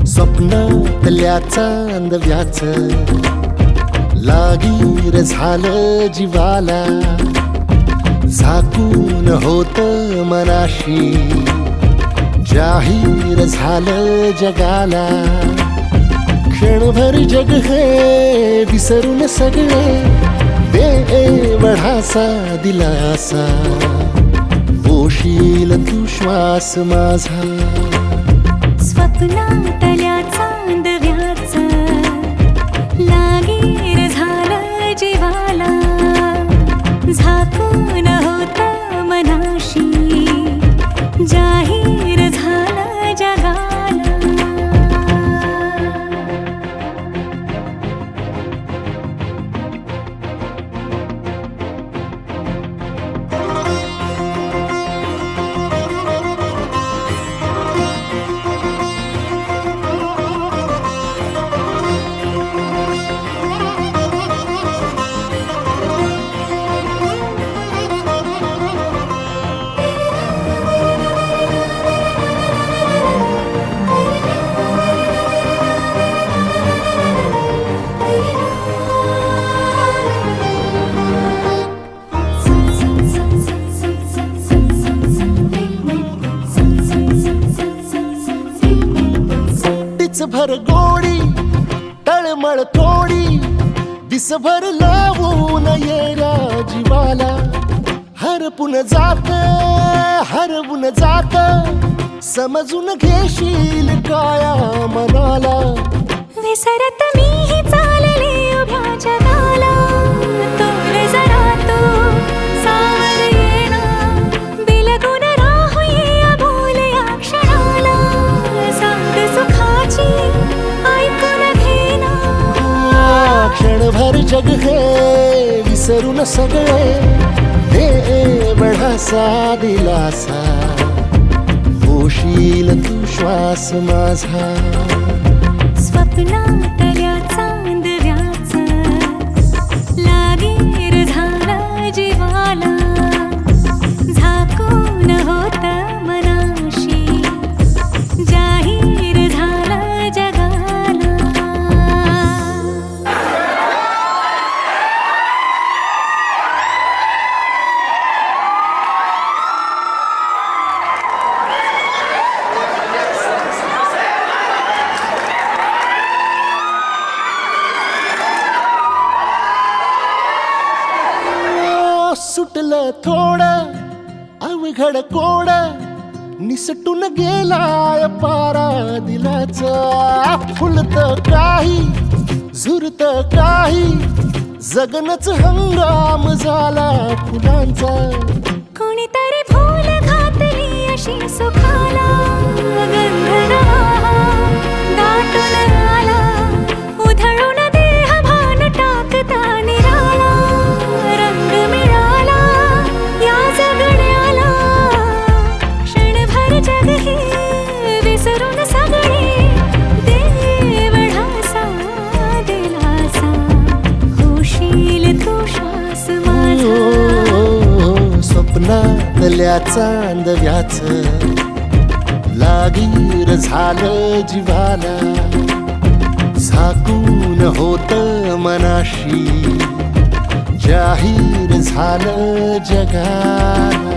स्वप्नातल्या चांदव्याच लागीर झालं जीवाला, झाकून होत मनाशी जाहीर झालं जगाला. क्षणभर जग हे विसरून सगळे देवढासा दिलासा, पोशील तू श्वास माझा. स्वप्नातल्या चांदव्याच लागीर झालं जीवाला, झाकून होत मनाशी जाहीर झालं जगाला. भर गोडी तळमळ थोडी दिसभर लावून येड्या जीवाला. हरपून जात समजून घेशील काया मनाला. विसरत मीही चालले उभ्या जगाला, तोल जरा तो सावर येणा, बिलगून राहूया अबोल या क्षणाला. सांग सुखाची ऐकून घेना, क्षणभर जग हे विसरून सगळे देवढासा दिलासा, पोशील तू श्वास माझा. स्वप्नातल्या चांदव्याच लागीर झालं जीवाला, झाकून होत मनाशी जाहीर झालं जगाला. सुटलं थोडं अवघड कोड, निसटून गेलाय पारा दिलाचा. फुलत काही झुरत काही जगनच हंगाम झाला फुलांचा. कोणीतरी फूल घातली अशी सुखाला, गंध दाटून आला, उधळून देह भान टाकता निराळा. रंग मिळाला या जगण्याला, क्षणभर जग हे विसरून सगळे देवढासा दिलासा, होशील तू श्वास माझा. स्वप्नातल्या चांदव्याच लागीर झालं जीवाला, झाकून होत मनाशी जाहीर झालं जगाला.